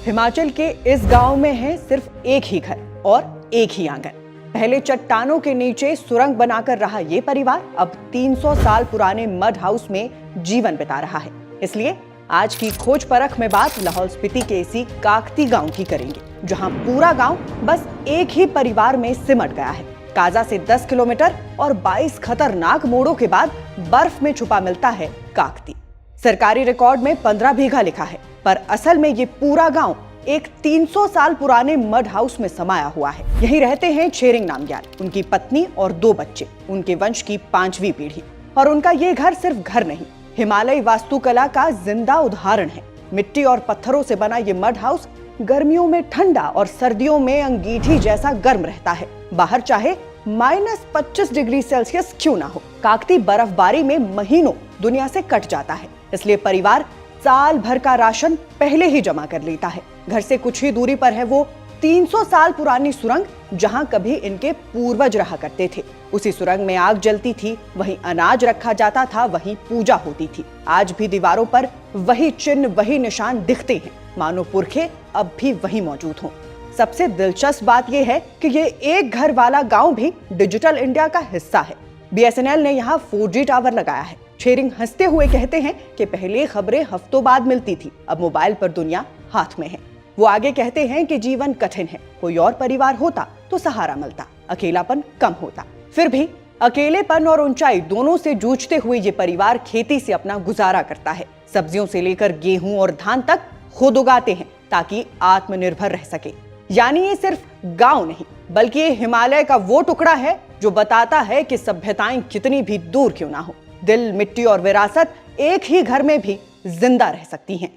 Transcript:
हिमाचल के इस गांव में है सिर्फ एक ही घर और एक ही आंगन। पहले चट्टानों के नीचे सुरंग बनाकर रहा ये परिवार अब 300 साल पुराने मड हाउस में जीवन बिता रहा है। इसलिए आज की खोज परख में बात लाहौल स्पीति के इसी काकती गांव की करेंगे, जहां पूरा गांव बस एक ही परिवार में सिमट गया है। काजा से 10 किलोमीटर और 22 खतरनाक मोड़ों के बाद बर्फ में छुपा मिलता है काकती। सरकारी रिकॉर्ड में 15 बीघा लिखा है, पर असल में ये पूरा गांव एक 300 साल पुराने मड हाउस में समाया हुआ है। यहीं रहते हैं छेरिंग नामग्याल, उनकी पत्नी और 2 बच्चे, उनके वंश की 5वीं पीढ़ी। और उनका ये घर सिर्फ घर नहीं, हिमालयी वास्तुकला का जिंदा उदाहरण है। मिट्टी और पत्थरों से बना ये मड हाउस गर्मियों में ठंडा और सर्दियों में अंगीठी जैसा गर्म रहता है। बाहर चाहे -25 डिग्री सेल्सियस क्यों ना हो, काकती बर्फबारी में महीनों दुनिया से कट जाता है। इसलिए परिवार साल भर का राशन पहले ही जमा कर लेता है। घर से कुछ ही दूरी पर है वो 300 साल पुरानी सुरंग, जहां कभी इनके पूर्वज रहा करते थे। उसी सुरंग में आग जलती थी, वहीं अनाज रखा जाता था, वहीं पूजा होती थी। आज भी दीवारों पर वही चिन्ह, वही निशान दिखते हैं, मानो पुरखे अब भी वहीं मौजूद हों। सबसे दिलचस्प बात यह है कि ये एक घर वाला गांव भी डिजिटल इंडिया का हिस्सा है। BSNL ने यहाँ 4G टावर लगाया है। छेरिंग हंसते हुए कहते हैं कि पहले खबरें हफ्तों बाद मिलती थी, अब मोबाइल पर दुनिया हाथ में है। वो आगे कहते हैं कि जीवन कठिन है, कोई और परिवार होता तो सहारा मिलता, अकेलापन कम होता। फिर भी अकेलेपन और ऊंचाई दोनों से जूझते हुए ये परिवार खेती से अपना गुजारा करता है। सब्जियों से लेकर गेहूं और धान तक खुद उगाते हैं ताकि आत्मनिर्भर रह सके। यानी ये सिर्फ गांव नहीं, बल्कि ये हिमालय का वो टुकड़ा है जो बताता है कि सभ्यताएं कितनी भी दूर क्यों ना हो, दिल, मिट्टी और विरासत एक ही घर में भी जिंदा रह सकती हैं।